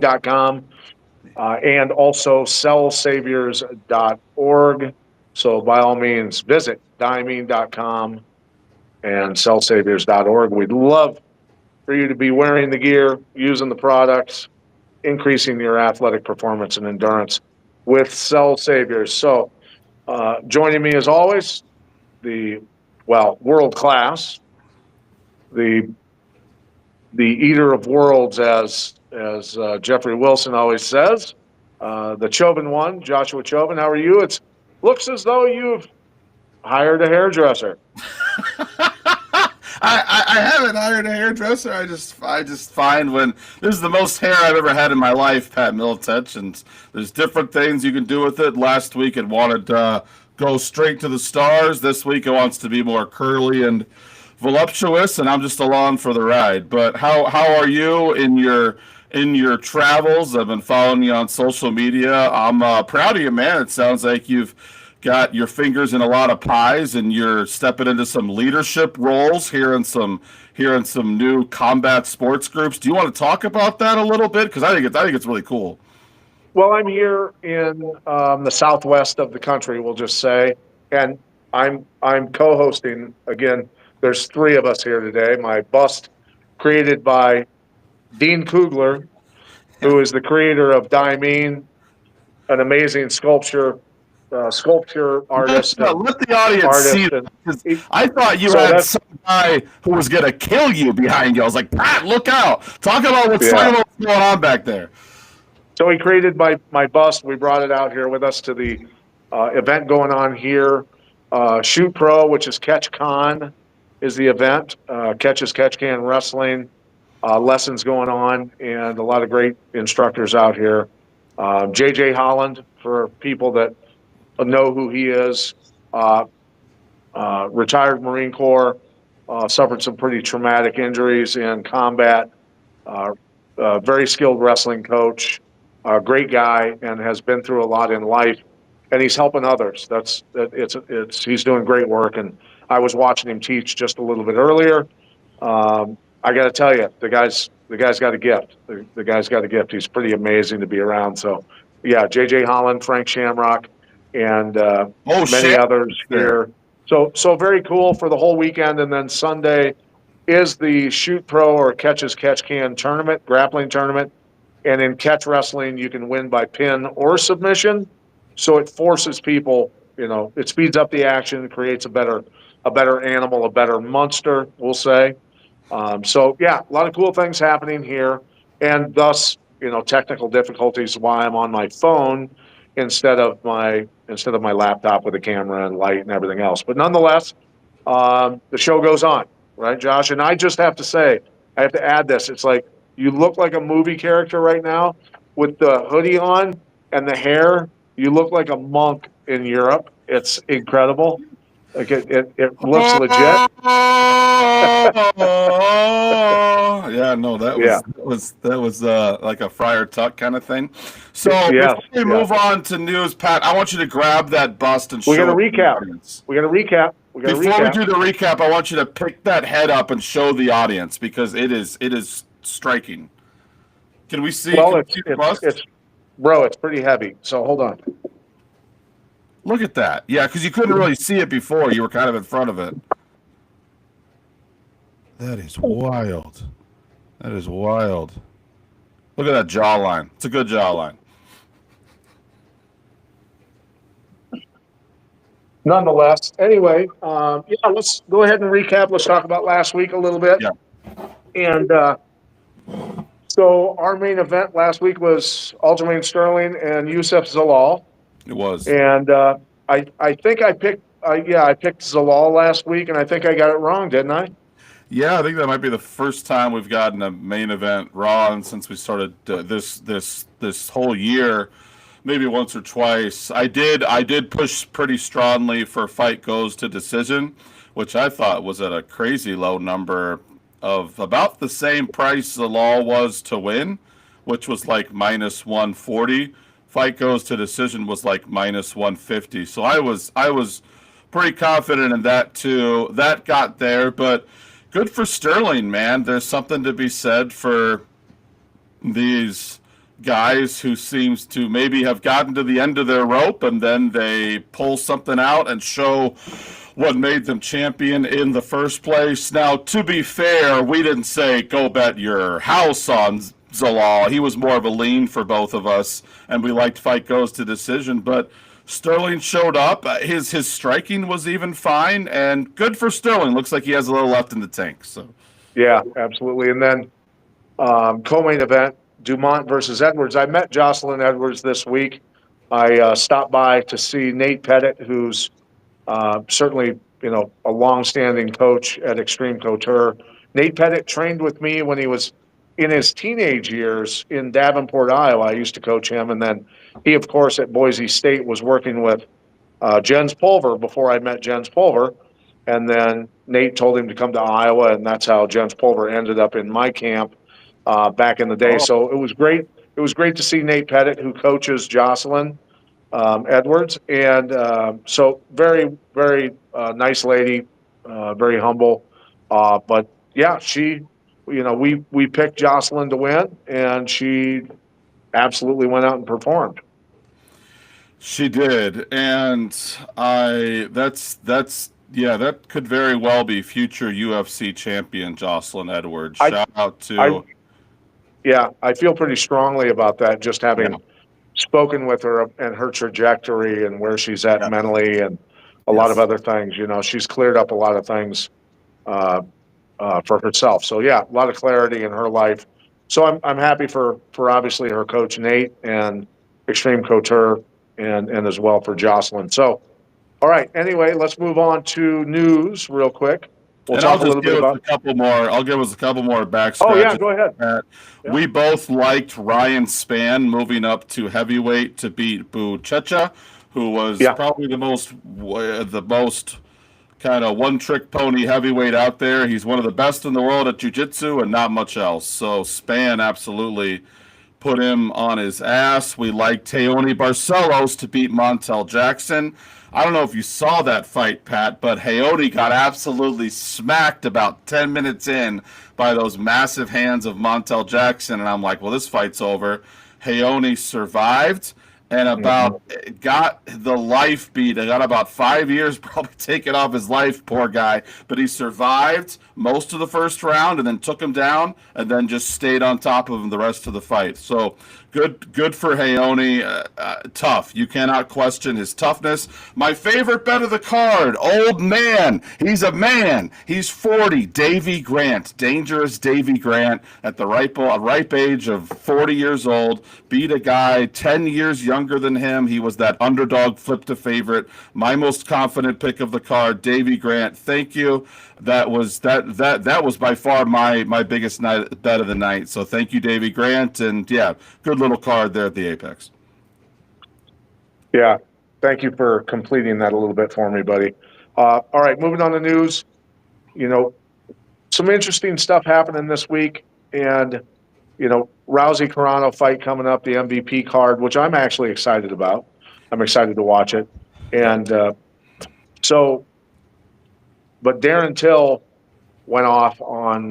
diamine.com and also cellsaviors.org. So by all means, visit diamine.com and cellsaviors.org. We'd love for you to be wearing the gear, using the products, increasing your athletic performance and endurance with Cell Saviors. So joining me as always, world class, the eater of worlds, as Jeffrey Wilson always says, the Chauvin one, Joshua Chauvin. How are you? It looks as though you've hired a hairdresser. I haven't hired a hairdresser. I just find when this is the most hair I've ever had in my life, Pat Militech, and there's different things you can do with it. Last week it wanted to go straight to the stars. This week it wants to be more curly and voluptuous, and I'm just along for the ride. But how are you in your travels? I've been following you on social media. I'm proud of you, man. It sounds like you've got your fingers in a lot of pies, and you're stepping into some leadership roles here in some new combat sports groups. Do you want to talk about that a little bit? Because I think it's really cool. Well, I'm here in the southwest of the country, we'll just say, and I'm co-hosting again. There's three of us here today. My bust, created by Dean Kugler, who is the creator of Diamine, an amazing sculpture artist. Let the audience see it, because I thought you had some guy who was going to kill you behind you. I was like, Pat, look out. Talk about what's going on back there. So he created my bust. We brought it out here with us to the event going on here. Shoot Pro, which is Catch Con, is the event. Catch Can Wrestling. Lessons going on, and a lot of great instructors out here. JJ Holland, for people that know who he is, retired Marine Corps, suffered some pretty traumatic injuries in combat, very skilled wrestling coach, great guy, and has been through a lot in life, and he's helping others. He's doing great work, and I was watching him teach just a little bit earlier. I got to tell you, the guy's got a gift. The guy's got a gift. He's pretty amazing to be around. So, yeah, JJ Holland, Frank Shamrock, and many others here. So very cool for the whole weekend. And then Sunday is the Shoot Pro or Catch Can tournament, grappling tournament. And in catch wrestling, you can win by pin or submission. So it forces people, it speeds up the action, creates a better animal, a better monster, we'll say. A lot of cool things happening here, and thus, technical difficulties why I'm on my phone instead of my laptop with a camera and light and everything else. But nonetheless, the show goes on, right, Josh? And I just have to say, I have to add this. It's like you look like a movie character right now with the hoodie on and the hair. You look like a monk in Europe. It's incredible. Like it looks legit. Yeah, no, that was like a Friar Tuck kind of thing. So before we move on to news, Pat, I want you to grab that bust and show. We're going to recap. Before we do the recap, I want you to pick that head up and show the audience, because it is striking. Can we see? Well, it's pretty heavy. So hold on. Look at that. Yeah, because you couldn't really see it before. You were kind of in front of it. That is wild. That is wild. Look at that jawline. It's a good jawline. Nonetheless, anyway, let's go ahead and recap. Let's talk about last week a little bit. Yeah. And so our main event last week was Aljamain Sterling and Youssef Zalal. It was. And I think I picked Zalal last week, and I think I got it wrong, didn't I? Yeah, I think that might be the first time we've gotten a main event wrong since we started this whole year. Maybe once or twice. I did push pretty strongly for fight goes to decision, which I thought was at a crazy low number of about the same price Zalal was to win, which was like minus 140. Fight goes to decision was like minus 150. So I was pretty confident in that too. That got there, but good for Sterling, man. There's something to be said for these guys who seems to maybe have gotten to the end of their rope and then they pull something out and show what made them champion in the first place. Now, to be fair, we didn't say go bet your house on Zalal. He was more of a lean for both of us, and we liked fight goes to decision. But Sterling showed up. His striking was even fine, and good for Sterling. Looks like he has a little left in the tank. So Yeah, absolutely. And then co-main event, Dumont versus Edwards. I met Jocelyn Edwards this week. I stopped by to see Nate Pettit, who's certainly, a long-standing coach at Extreme Couture. Nate Pettit trained with me when he was in his teenage years in Davenport, Iowa. I used to coach him. And then he, of course, at Boise State was working with Jens Pulver before I met Jens Pulver. And then Nate told him to come to Iowa, and that's how Jens Pulver ended up in my camp back in the day. So it was great. It was great to see Nate Pettit, who coaches Jocelyn Edwards. And so very, very nice lady, very humble. But yeah, we picked Jocelyn to win, and she absolutely went out and performed. she did, and that could very well be future UFC champion Jocelyn Edwards. Shout out to. I feel pretty strongly about that, just having spoken with her and her trajectory and where she's at mentally and a lot of other things. She's cleared up a lot of things for herself. So yeah, a lot of clarity in her life. So I'm happy for obviously her coach Nate and Extreme Couture and as well for Jocelyn. So all right. Anyway, let's move on to news real quick. We'll talk a little bit about a couple more. I'll give us a couple more back scratches. Oh yeah, go ahead. Yeah. We both liked Ryan Spann moving up to heavyweight to beat Buchecha, who was probably the most kind of one-trick pony heavyweight out there. He's one of the best in the world at jiu-jitsu and not much else. So Spann absolutely put him on his ass. We liked Teone Barcelos to beat Montel Jackson. I don't know if you saw that fight, Pat, but Hayoni got absolutely smacked about 10 minutes in by those massive hands of Montel Jackson, and I'm like, well, this fight's over. Hayoni survived and got the life beat. I got about 5 years probably taken off his life, poor guy. But he survived most of the first round and then took him down and then just stayed on top of him the rest of the fight. So good for Hayoni. Tough. You cannot question his toughness. My favorite bet of the card, old man. He's a man. He's 40. Davy Grant. Dangerous Davy Grant at the ripe age of 40 years old. Beat a guy 10 years younger than him. He was that underdog flip to favorite. My most confident pick of the card, Davy Grant. Thank you. That was by far my biggest bet of the night. So thank you, Davy Grant, and yeah, good little card there at the Apex. Yeah, thank you for completing that a little bit for me, buddy. All right, moving on to news. Some interesting stuff happening this week, and Rousey Carano fight coming up, the MVP card, which I'm actually excited about. I'm excited to watch it, and but Darren Till went off on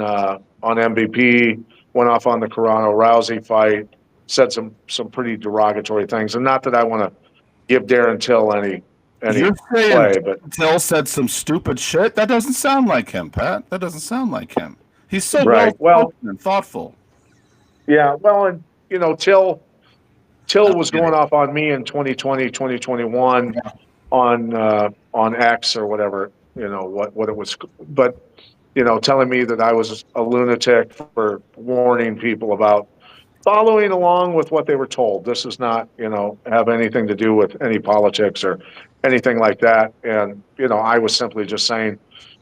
MVP, went off on the Carano Rousey fight, said some pretty derogatory things, and not that I want to give Darren Till any You're saying play, but Till said some stupid shit. That doesn't sound like him, Pat. That doesn't sound like him. He's so well and thoughtful. Yeah, well, and Till was going off on me in 2020, 2021 on X or whatever, what it was, but telling me that I was a lunatic for warning people about following along with what they were told. This does not, have anything to do with any politics or anything like that. And, I was simply just saying,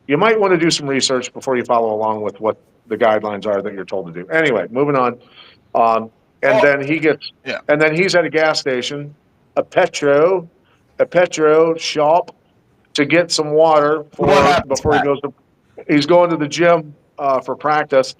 you might want to do some research before you follow along with what the guidelines are that you're told to do. Anyway, moving on. Then and then he's at a gas station, a Petro shop to get some water before he's going to the gym for practice.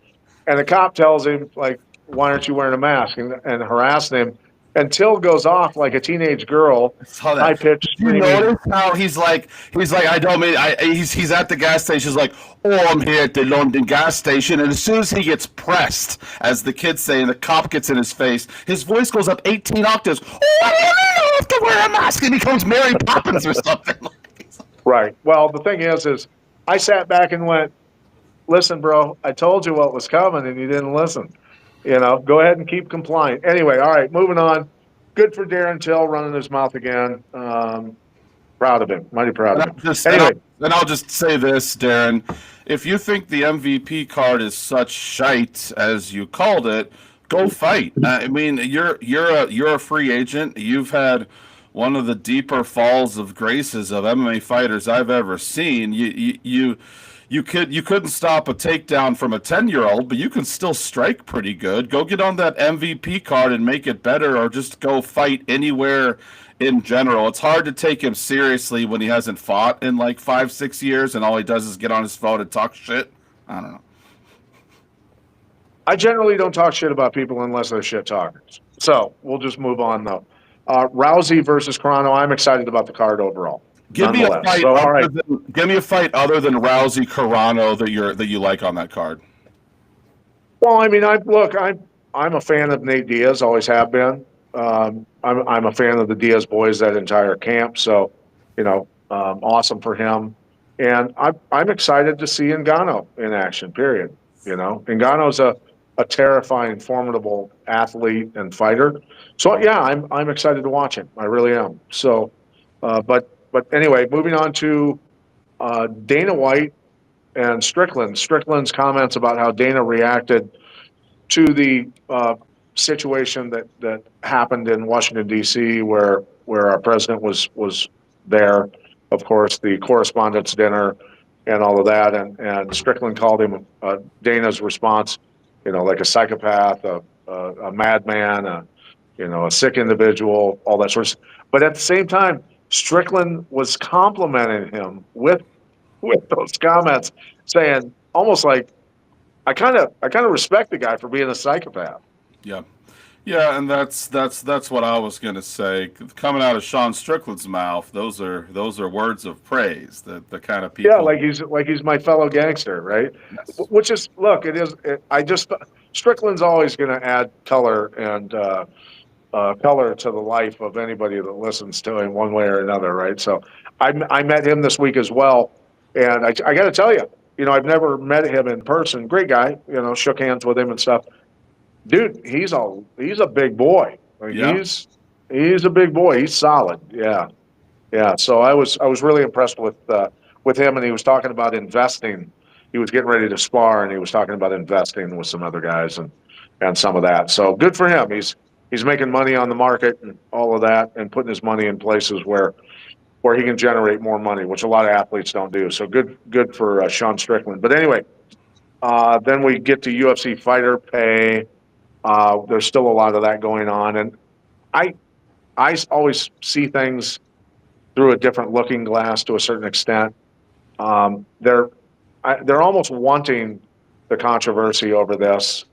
And the cop tells him, like, why aren't you wearing a mask? And harassing him. and Till goes off like a teenage girl, I saw high that. pitched Did you screaming. notice how he's like, I don't mean, he's at the gas station. He's like, oh, I'm here at the London gas station. And as soon as he gets pressed, as the kids say, and the cop gets in his face, his voice goes up 18 octaves. Oh, I have to wear a mask. And he becomes Mary Poppins or something. Right. Well, the thing is I sat back and went, listen, bro, I told you what was coming and you didn't listen. Go ahead and keep complying. Anyway, all right, moving on. Good for Darren Till running his mouth again. Proud of him. Mighty proud of him. Anyway. And I'll just say this, Darren. If you think the MVP card is such shite as you called it, go fight. I mean, you're a free agent. You've had one of the deeper falls of graces of MMA fighters I've ever seen. You couldn't stop a takedown from a 10-year-old, but you can still strike pretty good. Go get on that MVP card and make it better, or just go fight anywhere in general. It's hard to take him seriously when he hasn't fought in like 5-6 years and all he does is get on his phone and talk shit. I don't know. I generally don't talk shit about people unless they're shit talkers. So we'll just move on though. Rousey versus Carano. I'm excited about the card overall. Give me a fight. So, all right. Give me a fight other than Rousey Carano that you like on that card. Well, I mean, I'm a fan of Nate Diaz. Always have been. I'm a fan of the Diaz boys, that entire camp. So, awesome for him. And I'm excited to see Ngannou in action. Period. Ngannou's a terrifying, formidable athlete and fighter. So yeah, I'm excited to watch him. I really am. So, but anyway, moving on to Dana White and Strickland. Strickland's comments about how Dana reacted to the situation that happened in Washington D.C., where our president was there. Of course, the correspondence dinner and all of that, and Strickland called him Dana's response, like a psychopath, a madman, a sick individual, all that sort of stuff. But at the same time, Strickland was complimenting him with those comments, saying almost like, I kind of respect the guy for being a psychopath. Yeah. Yeah, and that's what I was going to say. Coming out of Sean Strickland's mouth, those are words of praise. The kind of people. Yeah, like he's my fellow gangster, right? Yes. Which is, look, Strickland's always going to add color and color to the life of anybody that listens to him one way or another, right? So I met him this week as well, and I got to tell you, I've never met him in person. Great guy, shook hands with him and stuff. Dude, he's a big boy. Yeah. He's a big boy. He's solid. Yeah. So I was really impressed with him, and he was talking about investing. He was getting ready to spar, and he was talking about investing with some other guys and some of that. So good for him. He's making money on the market and all of that, and putting his money in places where he can generate more money, which a lot of athletes don't do. So good for Sean Strickland. But anyway, then we get to UFC fighter pay. There's still a lot of that going on, and I always see things through a different looking glass to a certain extent. They're almost wanting the controversy over this,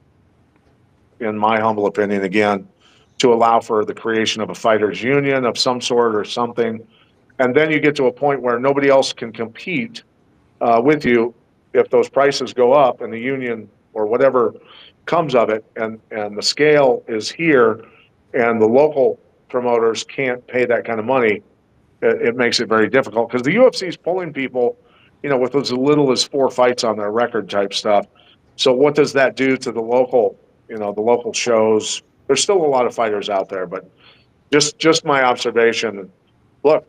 in my humble opinion, again, to allow for the creation of a fighters union of some sort or something, and then you get to a point where nobody else can compete with you if those prices go up and the union or whatever comes of it, and the scale is here, and the local promoters can't pay that kind of money. It makes it very difficult, because the UFC is pulling people, with as little as 4 fights on their record type stuff. So what does that do to the local, the local shows? There's still a lot of fighters out there, but just my observation. Look,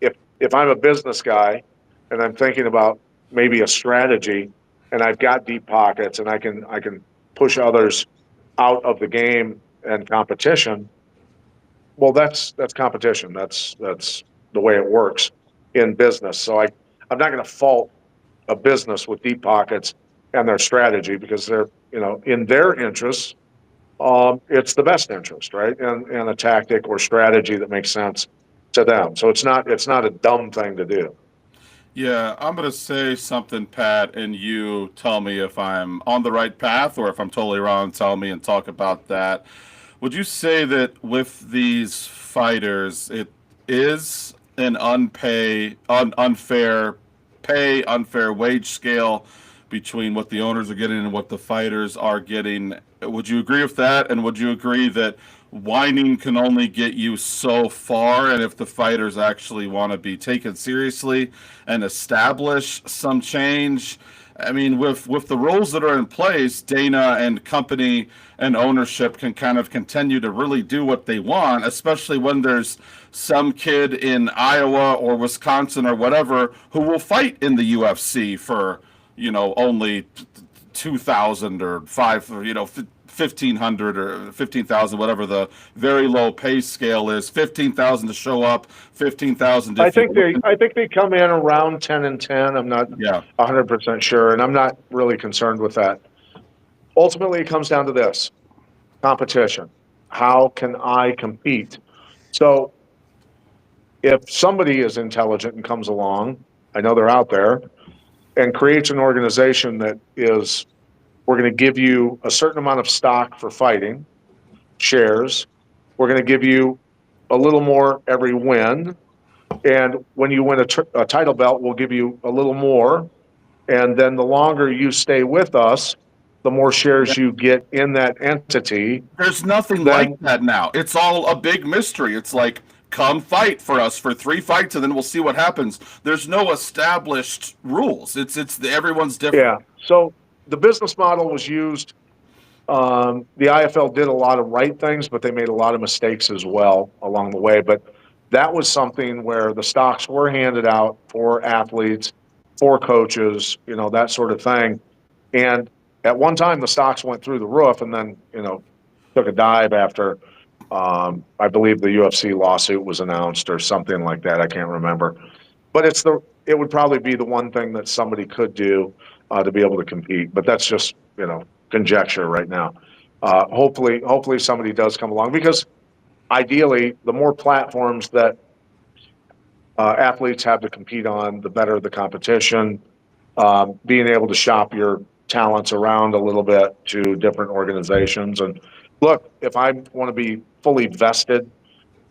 if I'm a business guy and I'm thinking about maybe a strategy, and I've got deep pockets and I can push others out of the game and competition, well, that's competition. That's the way it works in business. So I'm not going to fault a business with deep pockets and their strategy, because they're, in their interests, it's the best interest, right? And a tactic or strategy that makes sense to them. So it's not a dumb thing to do. Yeah, I'm going to say something, Pat, and you tell me if I'm on the right path or if I'm totally wrong. Tell me and talk about that. Would you say that with these fighters, it is an unfair pay, unfair wage scale between what the owners are getting and what the fighters are getting? Would you agree with that? And would you agree that whining can only get you so far? And if the fighters actually want to be taken seriously and establish some change, I mean, with the rules that are in place, Dana and company and ownership can kind of continue to really do what they want, especially when there's some kid in Iowa or Wisconsin or whatever who will fight in the UFC for, only 2,000 or 1,500 or 15,000, whatever the very low pay scale is. 15,000 to show up, 15,000 to. I think they come in around 10 and 10. I'm not 100% sure, and I'm not really concerned with that. Ultimately, it comes down to this: competition. How can I compete? So, if somebody is intelligent and comes along, I know they're out there, and creates an organization that is, we're going to give you a certain amount of stock for fighting, shares. We're going to give you a little more every win. And when you win a title belt, we'll give you a little more. And then the longer you stay with us, the more shares you get in that entity. There's nothing like that now. It's all a big mystery. It's like, come fight for us for 3 fights, and then we'll see what happens. There's no established rules. Everyone's different. Yeah. So the business model was used. The IFL did a lot of right things, but they made a lot of mistakes as well along the way. But that was something where the stocks were handed out for athletes, for coaches, that sort of thing. And at one time, the stocks went through the roof, and then, took a dive after, I believe the UFC lawsuit was announced or something like that. I can't remember. But it would probably be the one thing that somebody could do to be able to compete. But that's just, conjecture right now. Hopefully somebody does come along, because ideally, the more platforms that athletes have to compete on, the better the competition. Being able to shop your talents around a little bit to different organizations. And look, if I want to be fully vested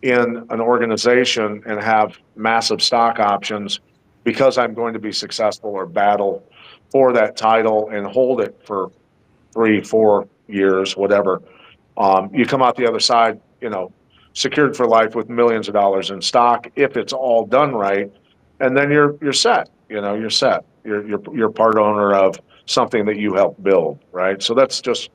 in an organization and have massive stock options because I'm going to be successful or battle for that title and hold it for 3-4 years, whatever, you come out the other side, secured for life with millions of dollars in stock if it's all done right, and then you're set. You're set. You're part owner of something that you helped build, right? So that's just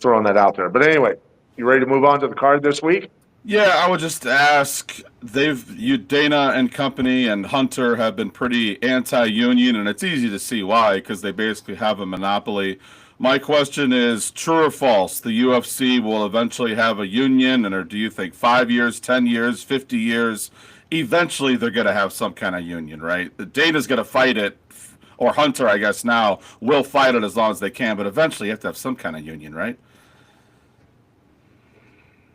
throwing that out there. But anyway, you ready to move on to the card this week? Yeah, I would just ask. Dana and company and Hunter have been pretty anti-union, and it's easy to see why, because they basically have a monopoly. My question is, true or false? The UFC will eventually have a union, or do you think 5 years, 10 years, 50 years? Eventually, they're going to have some kind of union, right? Dana's going to fight it, or Hunter, I guess now, will fight it as long as they can, but eventually you have to have some kind of union, right?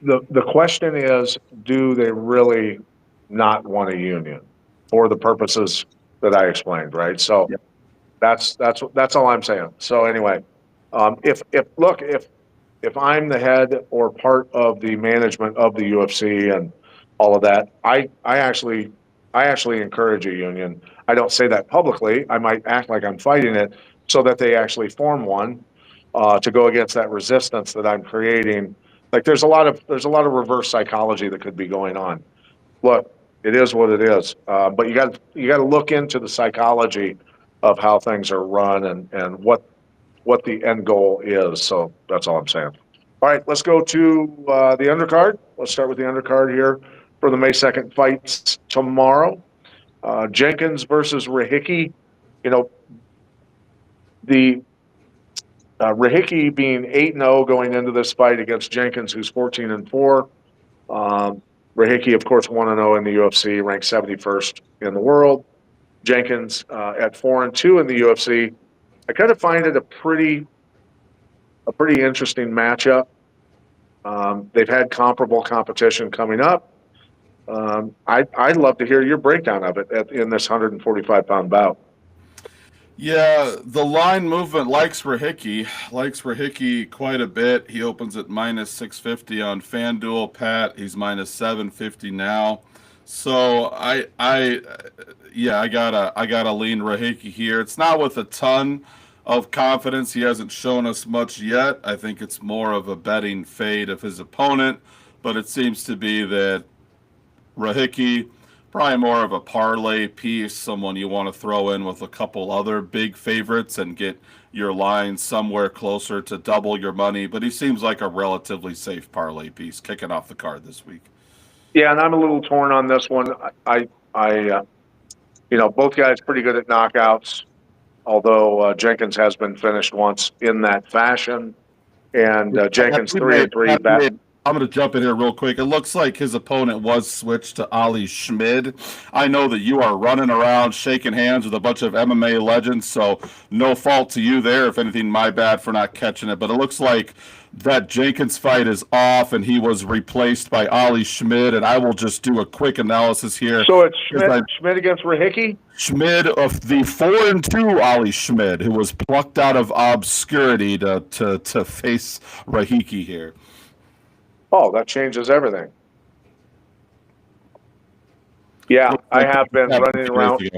The question is, do they really not want a union for the purposes that I explained, right? So that's all I'm saying. So anyway, if I'm the head or part of the management of the UFC and all of that, I actually encourage a union. I don't say that publicly. I might act like I'm fighting it so that they actually form one to go against that resistance that I'm creating. Like there's a lot of reverse psychology that could be going on. Look, it is what it is, but you got to look into the psychology of how things are run and what the end goal is. So that's all I'm saying. All right, let's go to the undercard. Let's start with the undercard here for the May 2nd fights tomorrow. Jenkins versus Rahicki. The Rahicki being 8-0 going into this fight against Jenkins, who's 14-4. Rahicki, of course, 1-0 in the UFC, ranked 71st in the world. Jenkins at 4-2 in the UFC. I kind of find it a pretty interesting matchup. They've had comparable competition coming up. I'd love to hear your breakdown of it in this 145-pound bout. Yeah, the line movement likes Rahicki quite a bit. He opens at minus 650 on FanDuel. Pat, he's minus 750 now. So yeah, I gotta lean Rahicki here. It's not with a ton of confidence. He hasn't shown us much yet. I think it's more of a betting fade of his opponent, but it seems to be that Rahicki, probably more of a parlay piece, someone you want to throw in with a couple other big favorites and get your line somewhere closer to double your money. But he seems like a relatively safe parlay piece kicking off the card this week. Yeah, and I'm a little torn on this one. Both guys pretty good at knockouts, although Jenkins has been finished once in that fashion. And Jenkins 3-3 back. I'm going to jump in here real quick. It looks like his opponent was switched to Ali Schmid. I know that you are running around shaking hands with a bunch of MMA legends, so no fault to you there. If anything, my bad for not catching it. But it looks like that Jenkins fight is off, and he was replaced by Ali Schmid. And I will just do a quick analysis here. So it's Schmid against Rahicki? Schmid of the 4-2 Ali Schmid, who was plucked out of obscurity to face Rahicki here. Oh, that changes everything. Yeah, I have been running around.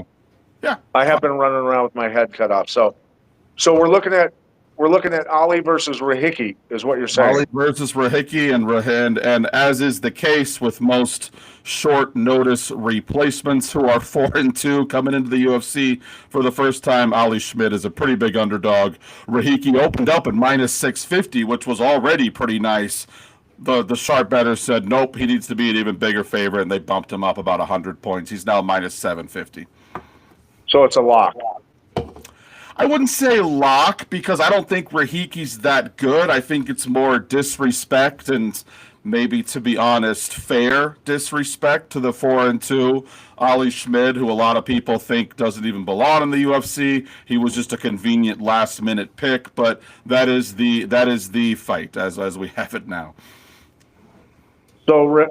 Yeah, I have been running around with my head cut off. So we're looking at Ali versus Rahicki, is what you're saying. Ali versus Rahicki, and as is the case with most short notice replacements who are 4-2 coming into the UFC for the first time, Ali Schmid is a pretty big underdog. Rahicki opened up at minus 650, which was already pretty nice. The sharp better said, nope, he needs to be an even bigger favorite, and they bumped him up about 100 points. He's now minus 750. So it's a lock. I wouldn't say lock because I don't think Rahicki's that good. I think it's more disrespect and maybe, to be honest, fair disrespect to the 4-2 Ali Schmid, who a lot of people think doesn't even belong in the UFC. He was just a convenient last-minute pick, but that is the fight as we have it now. So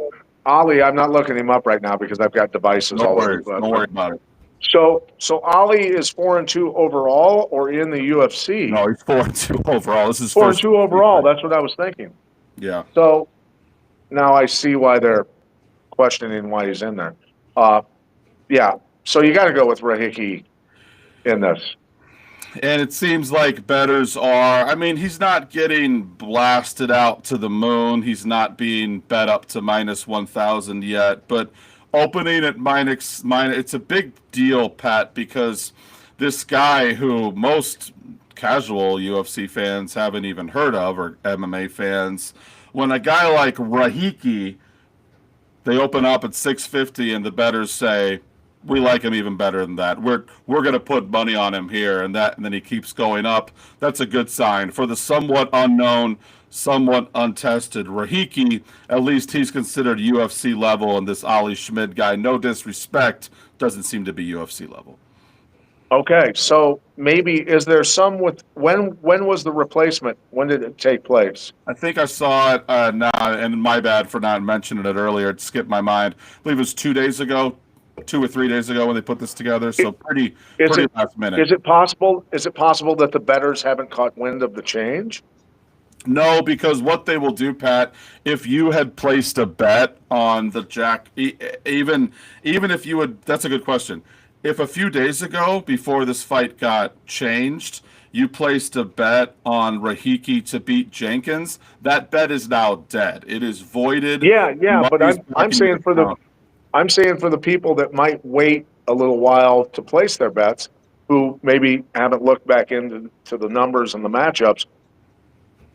Ali, I'm not looking him up right now because I've got devices all over. Don't worry about it. So Ali is 4-2 overall, or in the UFC? No, he's 4-2 overall. This is 4-2 overall. That's what I was thinking. Yeah. So now I see why they're questioning why he's in there. Yeah. So you got to go with Rahicki in this. And it seems like bettors are, I mean, he's not getting blasted out to the moon. He's not being bet up to minus 1,000 yet. But opening at minus, it's a big deal, Pat, because this guy who most casual UFC fans haven't even heard of, or MMA fans, when a guy like Rahicki, they open up at 650 and the bettors say, we like him even better than that. We're going to put money on him here, and then he keeps going up. That's a good sign. For the somewhat unknown, somewhat untested Rahicki, at least he's considered UFC level, and this Ali Schmid guy, no disrespect, doesn't seem to be UFC level. Okay, so maybe is there some with when was the replacement? When did it take place? I think I saw it now, and my bad for not mentioning it earlier. It skipped my mind. I believe it was 2 days ago. 2 or 3 days ago when they put this together, so pretty last minute. Is it possible that the bettors haven't caught wind of the change? No, because what they will do, Pat, if you had placed a bet on the Jack, even if you would, that's a good question. If a few days ago, before this fight got changed, you placed a bet on Rahicki to beat Jenkins, that bet is now dead. It is voided. Yeah, but I'm saying for the people that might wait a little while to place their bets, who maybe haven't looked back into the numbers and the matchups,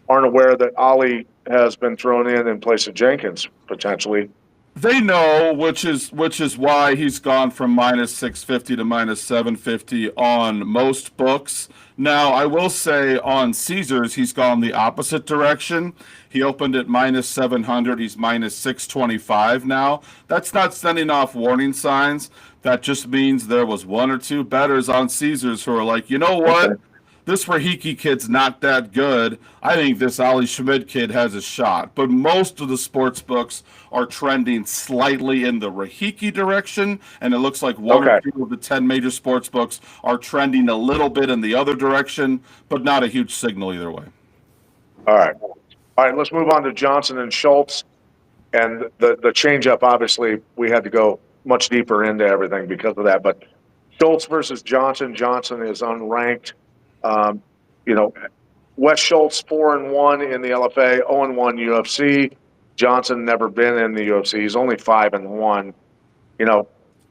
aren't aware that Ali has been thrown in place of Jenkins potentially. They know, which is why he's gone from minus 650 to minus 750 on most books. Now, I will say on Caesars, he's gone the opposite direction. He opened at minus 700. He's minus 625 now. That's not sending off warning signs. That just means there was one or two bettors on Caesars who are like, you know what? this Rahiki kid's not that good. I think this Ali Schmid kid has a shot. But most of the sports books are trending slightly in the Rahiki direction, and it looks like one or Okay. two of the 10 major sports books are trending a little bit in the other direction, but not a huge signal either way. All right. All right. Let's move on to Johnson and Schultz. And the changeup, obviously, we had to go much deeper into everything because of that. But Schultz versus Johnson. Johnson is unranked. Um, you know, Wes Schultz 4-1 in the LFA, 0-1 UFC. Johnson never been in the UFC. He's only 5-1. You know,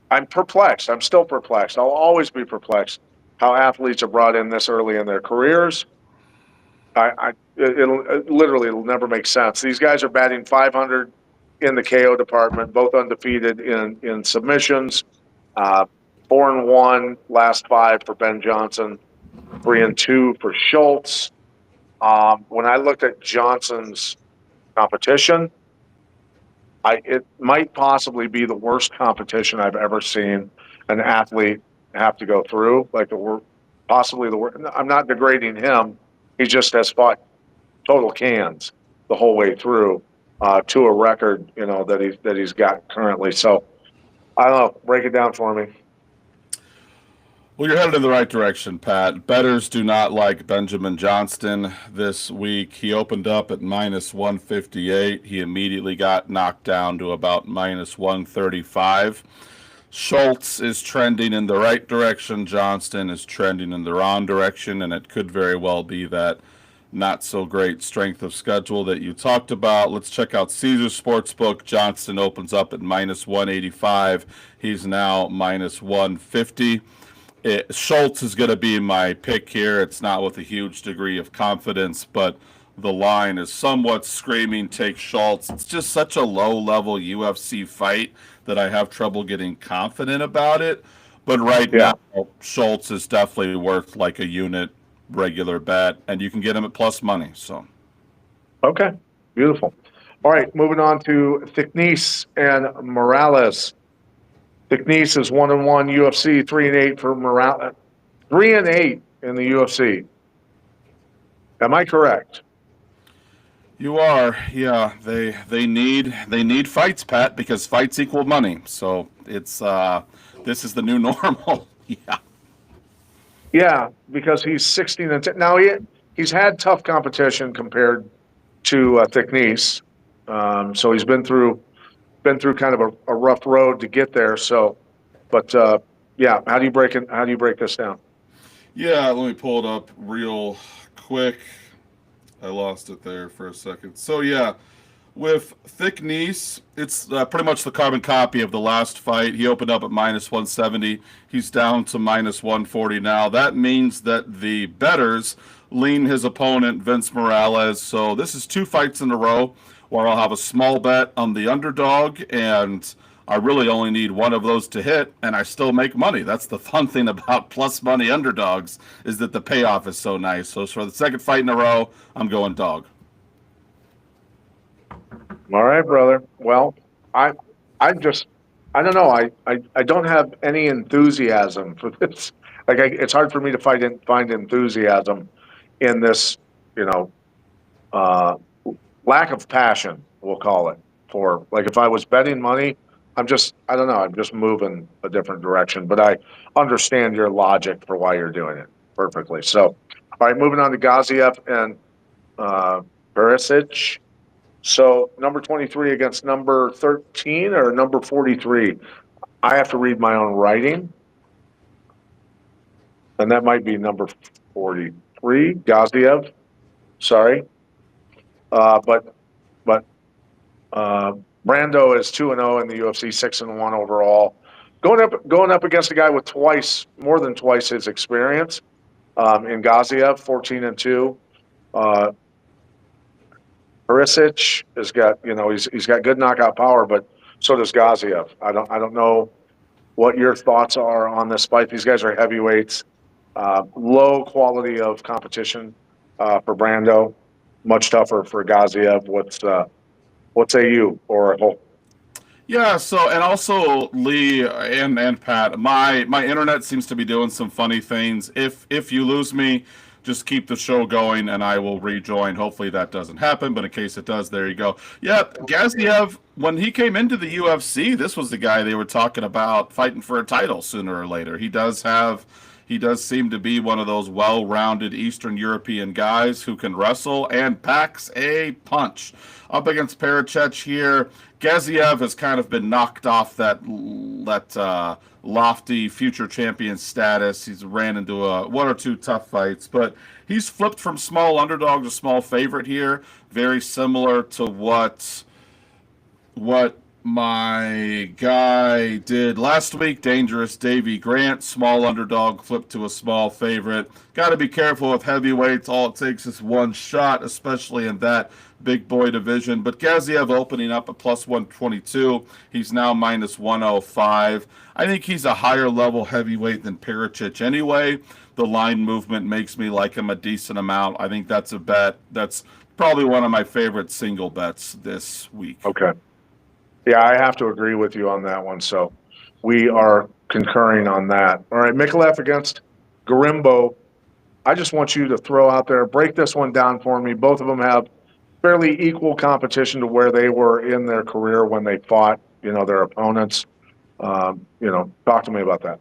I'm perplexed. I'm still perplexed. I'll always be perplexed how athletes are brought in this early in their careers. It'll never make sense. These guys are batting 500 in the KO department, both undefeated in submissions. 4-1 last 5 for Ben Johnson, 3-2 for Schultz. When I looked at Johnson's competition, it might possibly be the worst competition I've ever seen an athlete have to go through. Possibly the worst. I'm not degrading him. He just has fought total cans the whole way through to a record, that he's got currently. So I don't know. Break it down for me. Well, you're headed in the right direction, Pat. Bettors do not like Benjamin Johnston this week. He opened up at minus 158. He immediately got knocked down to about minus 135. Schultz is trending in the right direction. Johnston is trending in the wrong direction, and it could very well be that not so great strength of schedule that you talked about. Let's check out Caesars Sportsbook. Johnston opens up at minus 185. He's now minus 150. Schultz is going to be my pick here. It's not with a huge degree of confidence, but the line is somewhat screaming take Schultz. It's just such a low-level UFC fight that I have trouble getting confident about it. But now, Schultz is definitely worth like a unit regular bet, and you can get him at plus money. So, okay, beautiful. All right, moving on to Thicknesse and Morales. Thicknesse is 1-1 UFC, 3-8 for Morales, 3-8 in the UFC. Am I correct? You are, yeah. They need fights, Pat, because fights equal money. So it's this is the new normal. Yeah. Yeah, because he's 16-10. Now he's had tough competition compared to Thicknesse. So he's been through kind of a rough road to get there. So, but yeah, how do you break it? How do you break this down? Yeah, let me pull it up real quick. I lost it there for a second. So yeah, with Thicknesse, it's pretty much the carbon copy of the last fight. He opened up at minus 170. He's down to minus 140 now. That means that the bettors lean his opponent, Vince Morales. So this is 2 fights in a row where I'll have a small bet on the underdog, and I really only need one of those to hit, and I still make money. That's the fun thing about plus money underdogs, is that the payoff is so nice. So for the second fight in a row, I'm going dog. All right, brother. Well, I don't know. I don't have any enthusiasm for this. It's hard for me to find enthusiasm in this, lack of passion, we'll call it, for if I was betting money, I don't know, I'm just moving a different direction, but I understand your logic for why you're doing it perfectly. So, all right, moving on to Gaziev and Perisic. So number 23 against number 13 or number 43? I have to read my own writing. And that might be number 43, Gaziev. Sorry. But Brando is 2-0 in the UFC, 6-1 overall. Going up against a guy with more than twice his experience in Gaziev, 14-2. Perisic has got, he's got good knockout power, but so does Gaziev. I don't know what your thoughts are on this fight. These guys are heavyweights, low quality of competition for Brando, much tougher for Gaziev. What say you, Oracle? Yeah, so, and also Lee and Pat, my internet seems to be doing some funny things. If you lose me, just keep the show going, and I will rejoin. Hopefully that doesn't happen, but in case it does, there you go. Yeah, Gaziev, when he came into the UFC, this was the guy they were talking about fighting for a title sooner or later. He does seem to be one of those well-rounded Eastern European guys who can wrestle and packs a punch. Up against Pericec here, Gaziev has kind of been knocked off that lofty future champion status. He's ran into one or two tough fights, but he's flipped from small underdog to small favorite here. Very similar to what my guy did last week. Dangerous Davy Grant, small underdog, flipped to a small favorite. Got to be careful with heavyweights. All it takes is one shot, especially in that big boy division. But Gaziev opening up at plus 122. He's now minus 105. I think he's a higher level heavyweight than Pericic anyway. The line movement makes me like him a decent amount. I think that's a bet. That's probably one of my favorite single bets this week. Okay. Yeah, I have to agree with you on that one. So we are concurring on that. All right, Mikalev against Garimbo. I just want you to throw out there, break this one down for me. Both of them have fairly equal competition to where they were in their career when they fought, their opponents. Talk to me about that.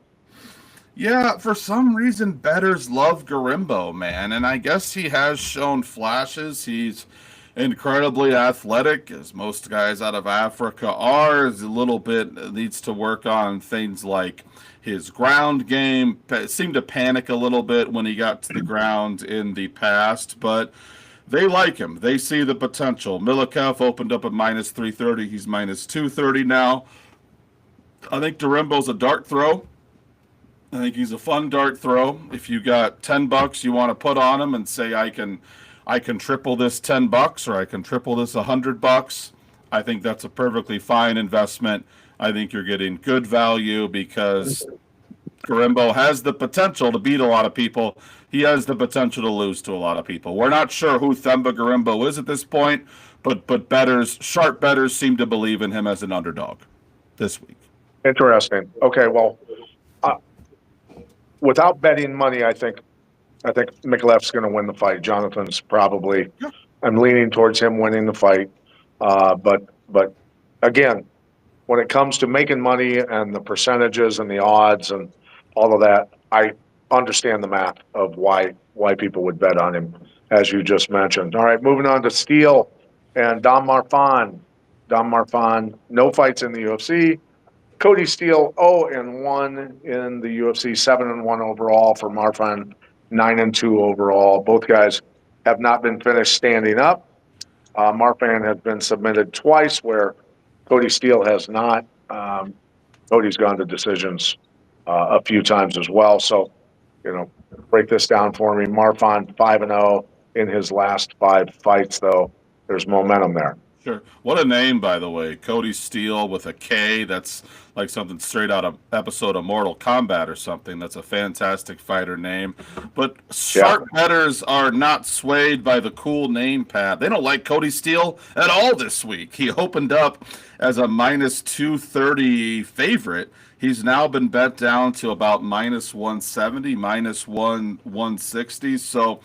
Yeah, for some reason, bettors love Garimbo, man. And I guess he has shown flashes. He's incredibly athletic, as most guys out of Africa are. Is a little bit needs to work on things like his ground game. Seemed to panic a little bit when he got to the ground in the past, but they like him. They see the potential. Milikev opened up at minus 330. He's minus 230 now. I think Garimbo's a dart throw. I think he's a fun dart throw. If you got $10 you want to put on him and say I can triple this $10 or I can triple this $100, I think that's a perfectly fine investment. I think you're getting good value because Garimbo has the potential to beat a lot of people. He has the potential to lose to a lot of people. We're not sure who Themba Garimbo is at this point, but sharp bettors seem to believe in him as an underdog this week. Interesting. Okay, well, without betting money, I think Mikalev's going to win the fight. Jonathan's probably. Yeah. I'm leaning towards him winning the fight. But again, when it comes to making money and the percentages and the odds and all of that, I understand the math of why people would bet on him, as you just mentioned. All right, moving on to Steele and Dom Marfan. Dom Marfan, no fights in the UFC. Cody Steele, 0-1 in the UFC, 7-1 overall for Marfan, 9-2 overall. Both guys have not been finished standing up. Marfan has been submitted twice, where Cody Steele has not. Cody's gone to decisions a few times as well. So, break this down for me. Marfan 5-0 in his last 5 fights, though. There's momentum there. Sure. What a name, by the way. Cody Steele with a K. That's like something straight out of episode of Mortal Kombat or something. That's a fantastic fighter name. But sharp bettors are not swayed by the cool name, Pat. They don't like Cody Steele at all this week. He opened up as a minus 230 favorite. He's now been bet down to about minus 170, minus 160. So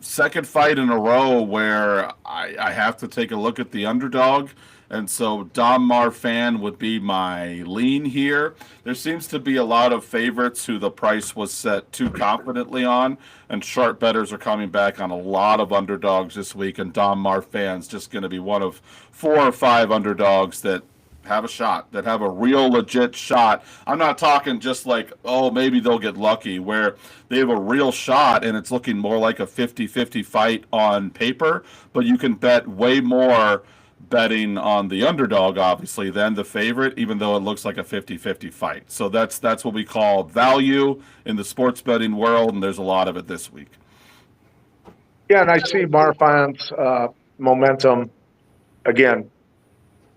second fight in a row where I have to take a look at the underdog. And so Dom Marfan would be my lean here. There seems to be a lot of favorites who the price was set too confidently on, and sharp bettors are coming back on a lot of underdogs this week, and Dom Marfan's just going to be one of 4 or 5 underdogs that have a shot, that have a real legit shot. I'm not talking just like, maybe they'll get lucky, where they have a real shot and it's looking more like a 50-50 fight on paper, but you can bet way more betting on the underdog, obviously, than the favorite, even though it looks like a 50-50 fight. So that's what we call value in the sports betting world, and there's a lot of it this week. Yeah, and I see Marfan's momentum. Again,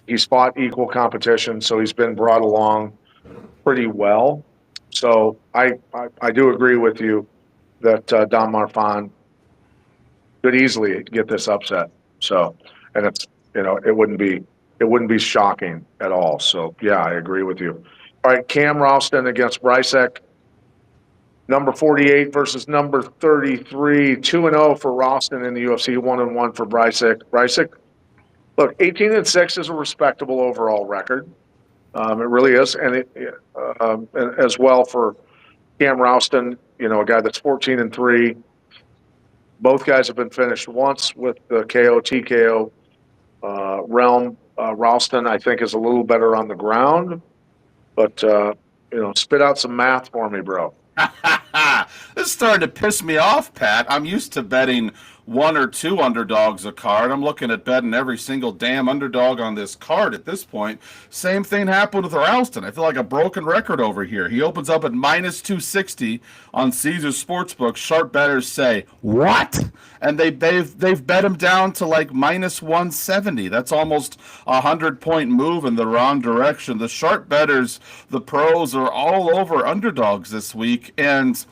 he's fought equal competition, so he's been brought along pretty well. So I do agree with you that Dom Marfan could easily get this upset. So, and it's it wouldn't be shocking at all. So yeah, I agree with you. All right, Cam Ralston against Brysek. Number 48 versus number 33, 2-0 for Ralston in the UFC, 1-1 for Brysick. Brysick, look, 18-6 is a respectable overall record. It really is, and as well for Cam Ralston, a guy that's 14-3. Both guys have been finished once with the KO TKO realm. Ralston, I think, is a little better on the ground, but spit out some math for me, bro. This is starting to piss me off, Pat. I'm used to betting one or two underdogs a card. I'm looking at betting every single damn underdog on this card at this point. Same thing happened with Ralston. I feel like a broken record over here. He opens up at minus 260 on Caesars Sportsbook. Sharp bettors say, what? And they've bet him down to like minus 170. That's almost a 100-point move in the wrong direction. The sharp bettors, the pros, are all over underdogs this week. And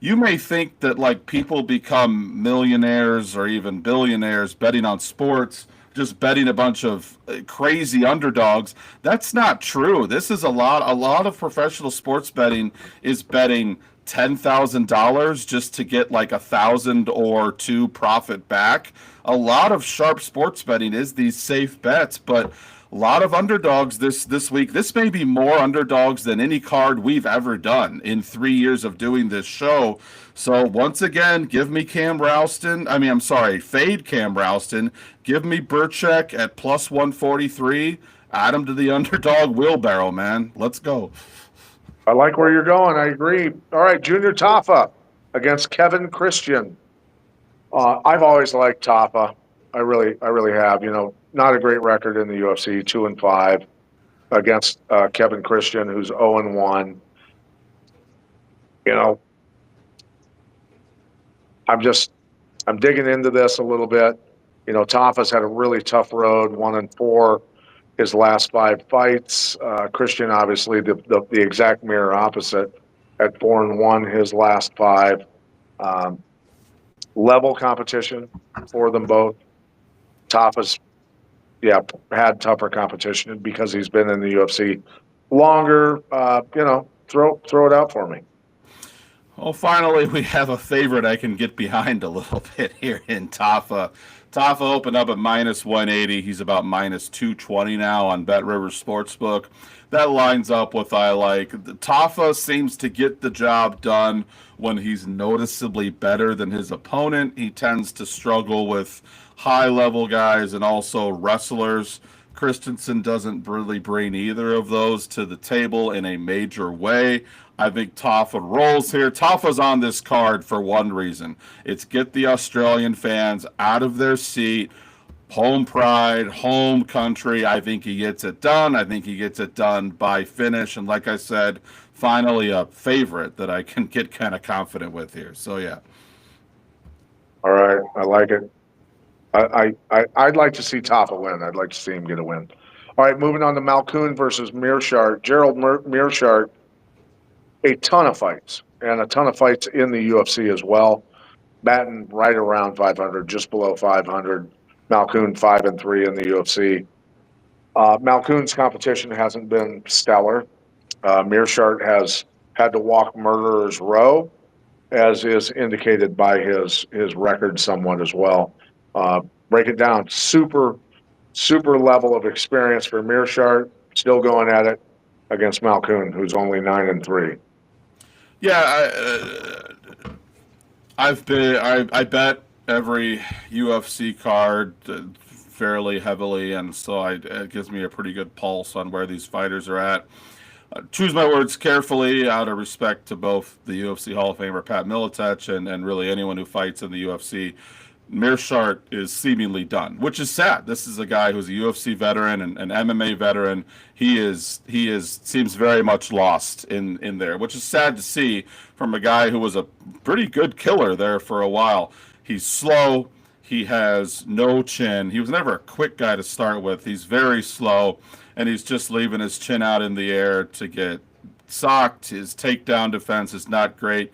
you may think that like people become millionaires or even billionaires betting on sports, just betting a bunch of crazy underdogs. That's not true. This is a lot of professional sports betting is betting $10,000 just to get like 1,000 or two profit back. A lot of sharp sports betting is these safe bets, but a lot of underdogs this week. This may be more underdogs than any card we've ever done in 3 years of doing this show. So once again, give me Cam Ralston. Fade Cam Ralston. Give me Burchek at plus 143. Add him to the underdog wheelbarrow, man. Let's go. I like where you're going. I agree. All right, Junior Tafa against Kevin Christian. I've always liked Tafa. I really have. Not a great record in the UFC, 2-5 against Kevin Christian, who's 0-1. I'm digging into this a little bit. Tafa's had a really tough road, 1-4 his last 5 fights. Christian, obviously, the exact mirror opposite at 4-1 his last 5. Level competition for them both. Tafa's had tougher competition because he's been in the UFC longer. Throw it out for me. Well, finally, we have a favorite I can get behind a little bit here in Tafa. Tafa opened up at minus 180. He's about minus 220 now on Bet River Sportsbook. That lines up with I like. Tafa seems to get the job done when he's noticeably better than his opponent. He tends to struggle with high-level guys and also wrestlers. Christensen doesn't really bring either of those to the table in a major way. I think Tafa rolls here. Tafa's on this card for one reason. It's get the Australian fans out of their seat. Home pride, home country. I think he gets it done. I think he gets it done by finish. And like I said, finally a favorite that I can get kind of confident with here. So, yeah. All right. I like it. I'd like to see Tafa win. I'd like to see him get a win. All right, moving on to Malkoun versus Mearshart. Gerald Mearshart, a ton of fights, and a ton of fights in the UFC as well. Batting right around 500, just below 500. Malkoun 5-3 in the UFC. Malkoun's competition hasn't been stellar. Mearshart has had to walk murderer's row, as is indicated by his record somewhat as well. Break it down. Super level of experience for Mearshart. Still going at it against Malkoun, who's only 9-3. Yeah, I bet every UFC card fairly heavily, and so it gives me a pretty good pulse on where these fighters are at. Choose my words carefully out of respect to both the UFC Hall of Famer Pat Miletich and really anyone who fights in the UFC. Mearshart is seemingly done, which is sad. This is a guy who's a UFC veteran and an MMA veteran. He seems very much lost in there, which is sad to see from a guy who was a pretty good killer there for a while. He's slow. He has no chin. He was never a quick guy to start with. He's very slow, and he's just leaving his chin out in the air to get socked. His takedown defense is not great.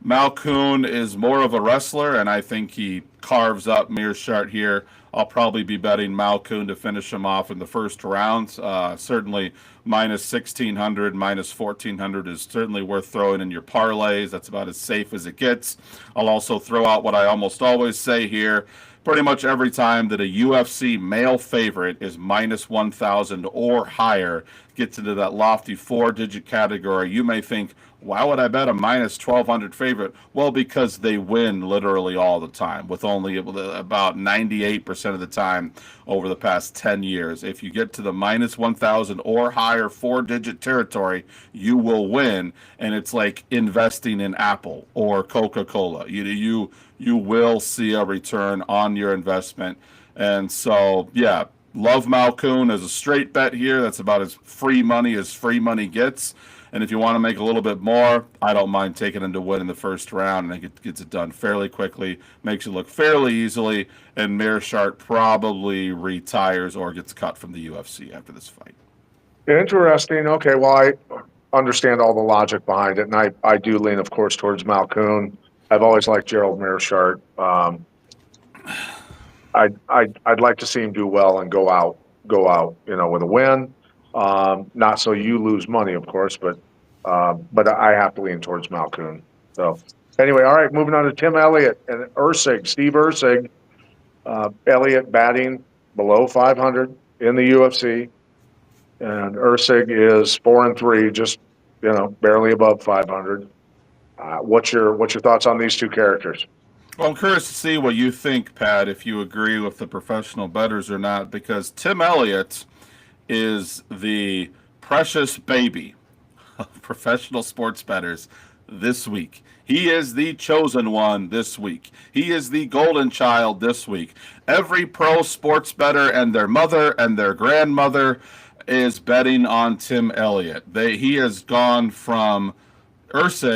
Malkoon is more of a wrestler, and I think he carves up Mearshart here. I'll probably be betting Malkoon to finish him off in the first round. Certainly minus 1,600, minus 1,400 is certainly worth throwing in your parlays. That's about as safe as it gets. I'll also throw out what I almost always say here. Pretty much every time that a UFC male favorite is minus 1,000 or higher, gets into that lofty 4-digit category, you may think, why would I bet a minus 1,200 favorite? Well, because they win literally all the time, with only about 98% of the time over the past 10 years. If you get to the minus 1,000 or higher 4-digit territory, you will win, and it's like investing in Apple or Coca-Cola. You will see a return on your investment. And so, yeah, love Malkoon as a straight bet here. That's about as free money gets. And if you want to make a little bit more, I don't mind taking him to win in the first round. I think it gets it done fairly quickly, makes it look fairly easily, and Mearshart probably retires or gets cut from the UFC after this fight. Interesting. Okay, well, I understand all the logic behind it, and I do lean, of course, towards Malkoon. I've always liked Gerald Mearshart. I'd like to see him do well and go out, with a win. Not so you lose money, of course, but I have to lean towards Malkoon. So anyway, all right, moving on to Tim Elliott and Steve Erceg. Elliott batting below 500 in the UFC, and Erceg is 4-3, just barely above 500. What's your thoughts on these two characters? Well, I'm curious to see what you think, Pat, if you agree with the professional bettors or not, because Tim Elliott is the precious baby of professional sports bettors this week. He is the chosen one this week. He is the golden child this week. Every pro sports bettor and their mother and their grandmother is betting on Tim Elliott. Erceg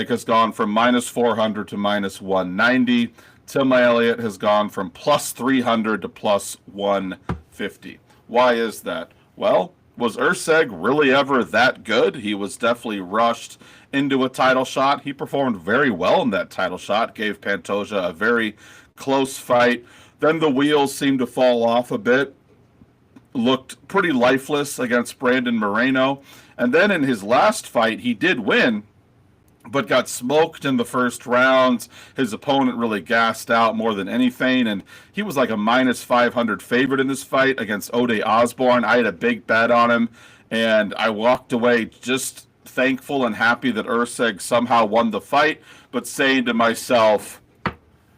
has gone from minus 400 to minus 190. Tim Elliott has gone from plus 300 to plus 150. Why is that? Well, was Erceg really ever that good? He was definitely rushed into a title shot. He performed very well in that title shot, gave Pantoja a very close fight. Then the wheels seemed to fall off a bit. Looked pretty lifeless against Brandon Moreno. And then in his last fight, he did win, but got smoked in the first round. His opponent really gassed out more than anything, and he was like a minus 500 favorite in this fight against Ode Osborne. I had a big bet on him, and I walked away just thankful and happy that Erceg somehow won the fight, but saying to myself,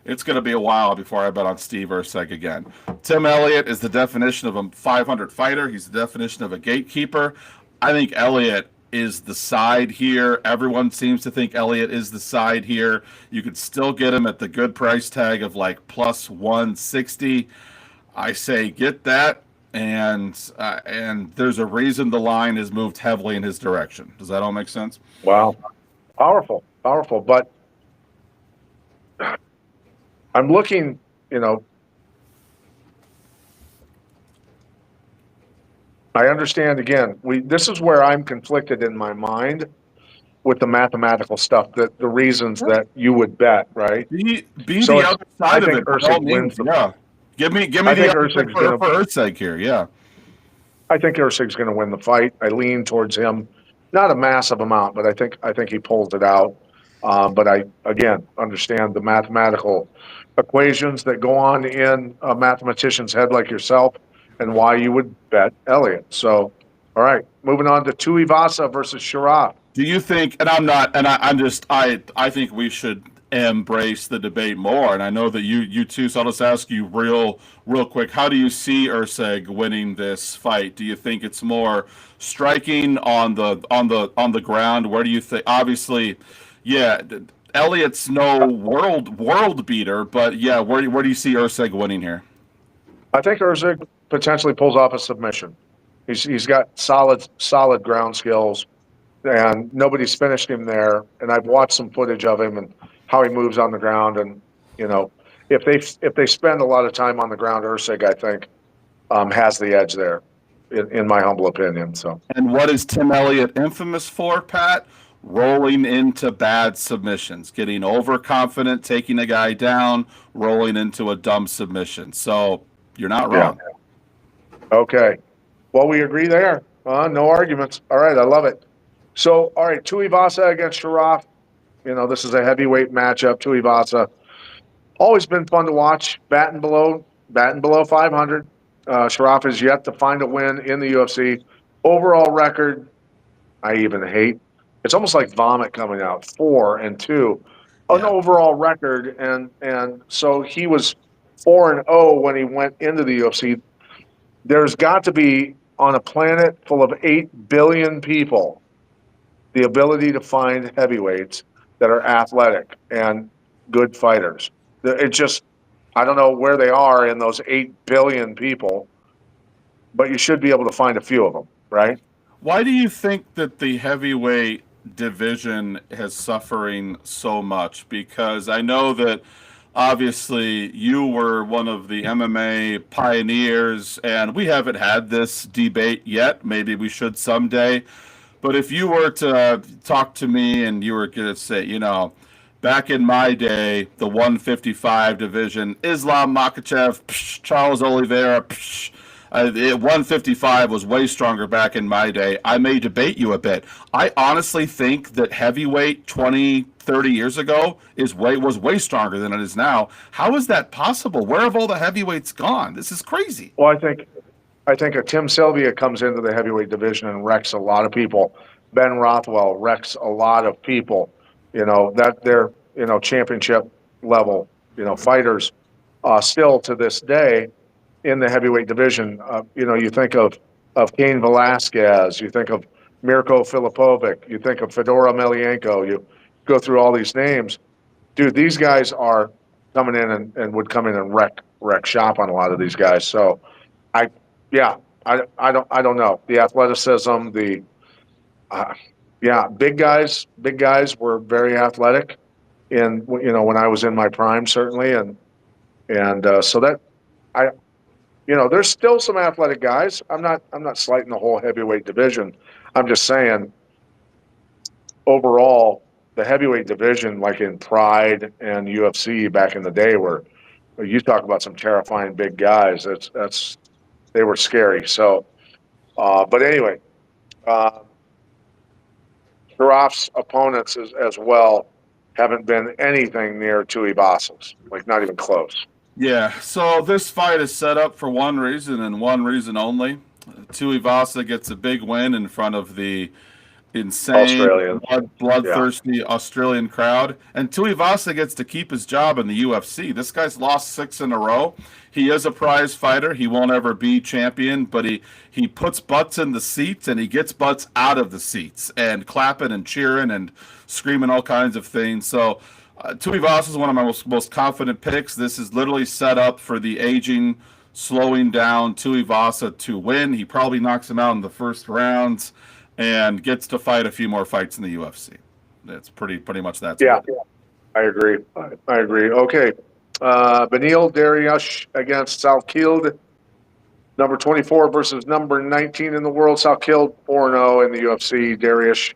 it's going to be a while before I bet on Steve Erceg again. Tim Elliott is the definition of a 500 fighter. He's the definition of a gatekeeper. I think Elliott is the side here. Everyone seems to think Elliott is the side here. You could still get him at the good price tag of like plus 160. I say get that, and there's a reason the line has moved heavily in his direction. Does that all make sense? Wow, powerful. But I'm looking, I understand, again, this is where I'm conflicted in my mind with the mathematical stuff, that the reasons that you would bet, right? Be so the other side of it. Erceg wins. Yeah. Give me the other side for Erceg here, yeah. I think Erceg's going to win the fight. I lean towards him. Not a massive amount, but I think he pulls it out. But I, again, understand the mathematical equations that go on in a mathematician's head like yourself, and why you would bet Elliott. So, all right, moving on to Tuivasa versus Sharaf. Do you think, and I'm not, and I think we should embrace the debate more, and I know that you too, so I'll just ask you real quick, how do you see Erceg winning this fight? Do you think it's more striking on the ground? Where do you think, obviously, yeah, Elliott's no world beater, but yeah, where do you see Erceg winning here? I think Erceg potentially pulls off a submission. He's got solid ground skills, and nobody's finished him there. And I've watched some footage of him and how he moves on the ground. And if they spend a lot of time on the ground, Erceg, I think, has the edge there, in my humble opinion. So. And what is Tim Elliott infamous for, Pat? rolling into bad submissions, getting overconfident, taking a guy down, rolling into a dumb submission. So you're not Yeah. wrong. Okay. Well, we agree there. No arguments. All right. I love it. So, all right. Tuivasa against Sharaf. This is a heavyweight matchup. Tuivasa, always been fun to watch. Batting below 500. Sharaf is yet to find a win in the UFC. Overall record, I even hate. It's almost like vomit coming out. 4-2, an Yeah. overall record, and so he was 4-0 when he went into the UFC. There's got to be, on a planet full of 8 billion people, the ability to find heavyweights that are athletic and good fighters. It just, I don't know where they are in those 8 billion people, but you should be able to find a few of them, right? Why do you think that the heavyweight division is suffering so much? Because I know that obviously you were one of the MMA pioneers, and we haven't had this debate yet. Maybe we should someday. But if you were to talk to me and you were going to say, back in my day, the 155 division, Islam Makhachev, Charles Oliveira, 155 was way stronger back in my day. I may debate you a bit. I honestly think that heavyweight 20, 30 years ago was way stronger than it is now. How is that possible? Where have all the heavyweights gone? This is crazy. Well, I think a Tim Sylvia comes into the heavyweight division and wrecks a lot of people. Ben Rothwell wrecks a lot of people. That they're championship level fighters still to this day in the heavyweight division. You think of Cain Velasquez, you think of Mirko Filipovic, you think of Fedor Emelianenko. You go through all these names, dude. These guys are coming in and would come in and wreck shop on a lot of these guys. So I yeah, I don't know. The athleticism, big guys were very athletic in when I was in my prime, certainly, and so that I there's still some athletic guys. I'm not slighting the whole heavyweight division. I'm just saying overall the heavyweight division, like in Pride and UFC back in the day, where you talk about some terrifying big guys. They were scary. So, but anyway, uh, Sharaf's opponents as well haven't been anything near Tuivasa's, like not even close. Yeah, so this fight is set up for one reason and one reason only. Tuivasa gets a big win in front of the insane, Australian, yeah, bloodthirsty Australian crowd. And Tuivasa gets to keep his job in the UFC. This guy's lost 6 in a row. He is a prize fighter. He won't ever be champion, but he puts butts in the seats and he gets butts out of the seats and clapping and cheering and screaming all kinds of things. So Tuivasa is one of my most confident picks. This is literally set up for the aging, slowing down Tuivasa to win. He probably knocks him out in the first rounds and gets to fight a few more fights in the UFC. That's pretty much that. Yeah, I agree. I agree. Okay, Beneil Dariush against Salkild, number 24 versus number 19 in the world. Salkild 4-0 in the UFC. Dariush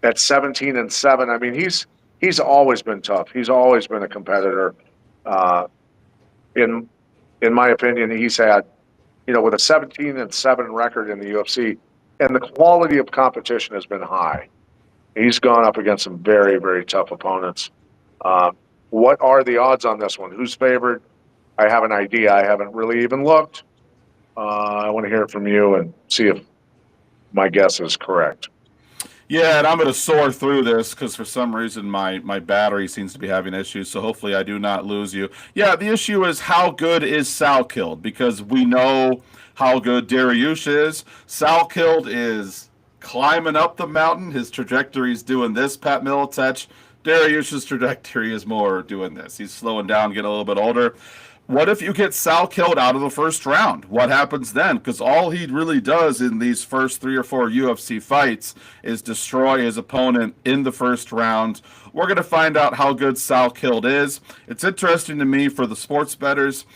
at 17-7. I mean, he's always been tough. He's always been a competitor. In my opinion, he's had, with a 17-7 record in the UFC, and the quality of competition has been high. He's gone up against some very, very tough opponents. What are the odds on this one? Who's favored? I have an idea. I haven't really even looked. I want to hear from you and see if my guess is correct. Yeah, and I'm going to soar through this because for some reason my battery seems to be having issues, so hopefully I do not lose you. Yeah, the issue is how good is Salkild, because we know how good Dariush is. Salkild is climbing up the mountain. His trajectory is doing this, Pat Miletich. Dariush's trajectory is more doing this. He's slowing down, getting a little bit older. What if you get Salkild out of the first round? What happens then? Because all he really does in these first 3 or 4 UFC fights is destroy his opponent in the first round. We're going to find out how good Salkild is. It's interesting to me for the sports bettors.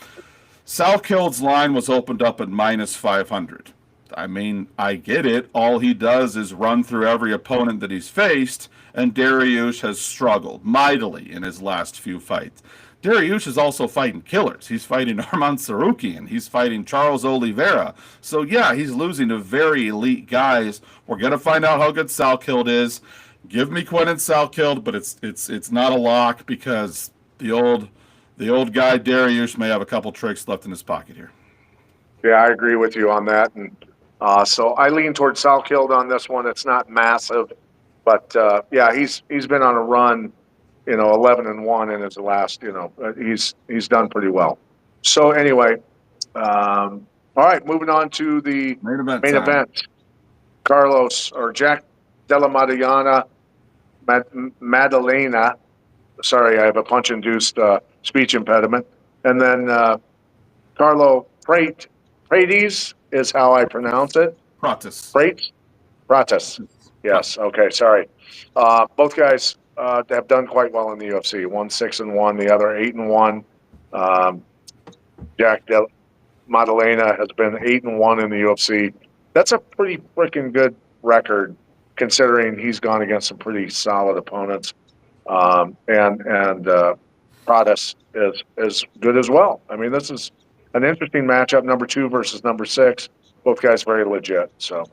Salkild's line was opened up at -500. I mean, I get it. All he does is run through every opponent that he's faced, and Dariush has struggled mightily in his last few fights. Dariush is also fighting killers. He's fighting Arman Sarukian. He's fighting Charles Oliveira. So, yeah, he's losing to very elite guys. We're going to find out how good Salkeld is. Give me Quinn and Salkeld, but it's not a lock because the old guy Dariush may have a couple tricks left in his pocket here. Yeah, I agree with you on that. And so I lean towards Salkeld on this one. It's not massive, but yeah, he's been on a run, 11-1 in his last, he's done pretty well. So anyway, all right, moving on to the main event. Carlos or Jack Della Maddalena. Sorry, I have a punch-induced speech impediment. And then Carlo Prates is how I pronounce it. Prates. Yes. Okay. Sorry. Both guys have done quite well in the UFC. One 6-1, the other 8-1. Jack Maddalena has been 8-1 in the UFC. That's a pretty freaking good record, considering he's gone against some pretty solid opponents. And Prates is good as well. I mean, this is an interesting matchup, number 2 versus number 6. Both guys very legit. So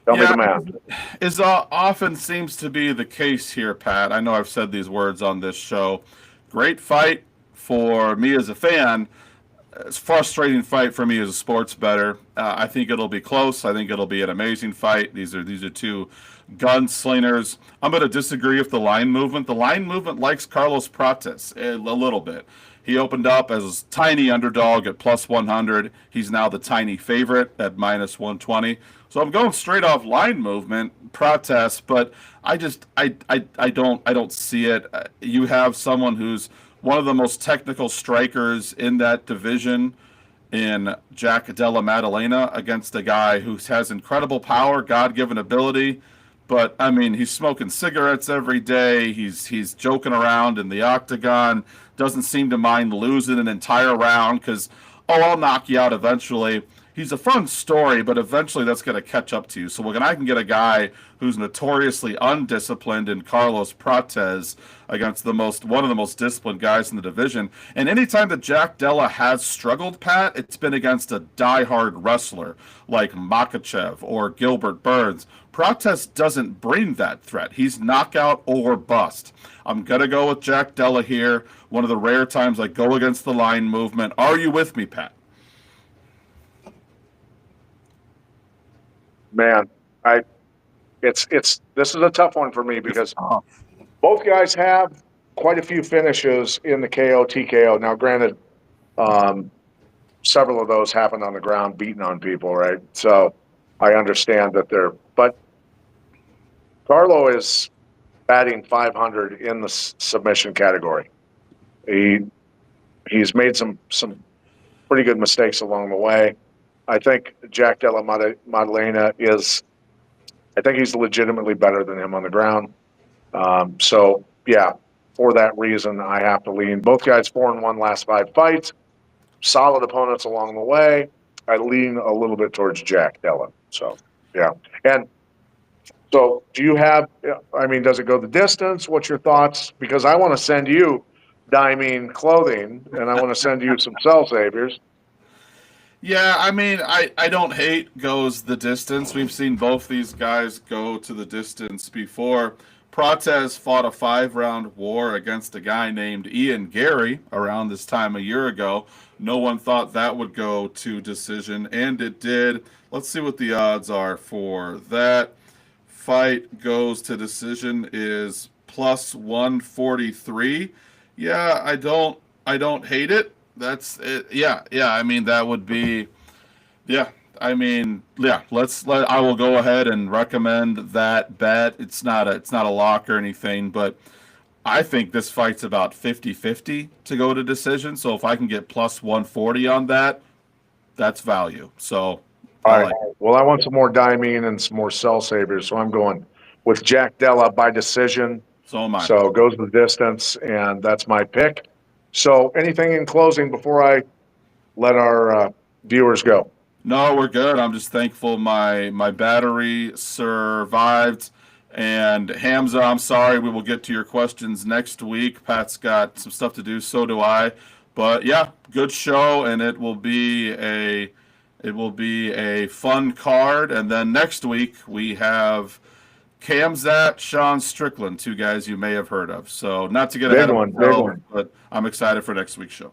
tell me the math. As often seems to be the case here, Pat. I know I've said these words on this show. Great fight for me as a fan. It's a frustrating fight for me as a sports bettor. I think it'll be close. I think it'll be an amazing fight. These are two gunslingers. I'm going to disagree with the line movement. The line movement likes Carlos Prates a little bit. He opened up as a tiny underdog at plus 100. He's now the tiny favorite at minus 120. So I'm going straight off line movement, Prates, but I don't see it. You have someone who's one of the most technical strikers in that division in Jack Della Maddalena against a guy who has incredible power, God-given ability. But, I mean, he's smoking cigarettes every day. He's joking around in the octagon. Doesn't seem to mind losing an entire round because, I'll knock you out eventually. He's a fun story, but eventually that's going to catch up to you. So when I can get a guy who's notoriously undisciplined in Carlos Prates against one of the most disciplined guys in the division, and anytime that Jack Della has struggled, Pat, it's been against a diehard wrestler like Makhachev or Gilbert Burns. Prates doesn't bring that threat. He's knockout or bust. I'm going to go with Jack Della here. One of the rare times I go against the line movement. Are you with me, Pat? Man, this is a tough one for me because both guys have quite a few finishes in the KO TKO. Now, granted, several of those happened on the ground, beating on people, right? So I understand that but Carlo is batting 500 in the submission category. He's made some pretty good mistakes along the way. I think Jack Della Maddalena I think he's legitimately better than him on the ground. So, yeah, for that reason, I have to lean. Both guys 4-1 last 5 fights. Solid opponents along the way. I lean a little bit towards Jack Della. So, yeah. And so do you have, does it go the distance? What's your thoughts? Because I want to send you Diamine clothing, and I want to send you some cell saviors. Yeah, I don't hate goes the distance. We've seen both these guys go to the distance before. Prates fought a 5-round war against a guy named Ian Gary around this time a year ago. No one thought that would go to decision, and it did. Let's see what the odds are for that. Fight goes to decision is plus 143. Yeah, I don't hate it. That's it. Yeah. That would be, I will go ahead and recommend that bet. It's not a lock or anything, but I think this fight's about 50-50 to go to decision. So if I can get plus 140 on that, that's value. So, all right. Well, I want some more Diamine and some more cell savers. So I'm going with Jack Della by decision. So am I. So goes the distance, and that's my pick. So anything in closing before I let our viewers go? No, we're good. I'm just thankful my battery survived. And Hamza, I'm sorry, we will get to your questions next week. Pat's got some stuff to do, so do I. But yeah, good show, and it will be a fun card. And then next week we have Kamzat, Sean Strickland, two guys you may have heard of. So not to get Big ahead of one, big ourselves, one. but I'm excited for next week's show.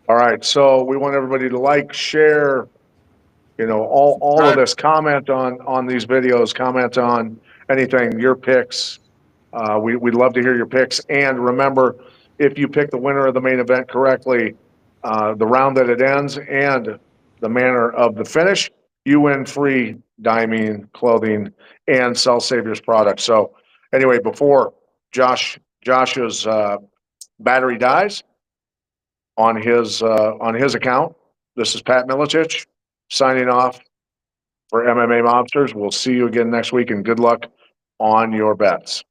All right. So we want everybody to like, share, all of Subscribe. this, comment on these videos, comment on anything, your picks. We'd love to hear your picks. And remember, if you pick the winner of the main event correctly, the round that it ends and the manner of the finish, you win free Diamine clothing and Cell Saviors products. So anyway, before Josh's battery dies on his account, this is Pat Milicic signing off for MMA Mobsters. We'll see you again next week, and good luck on your bets.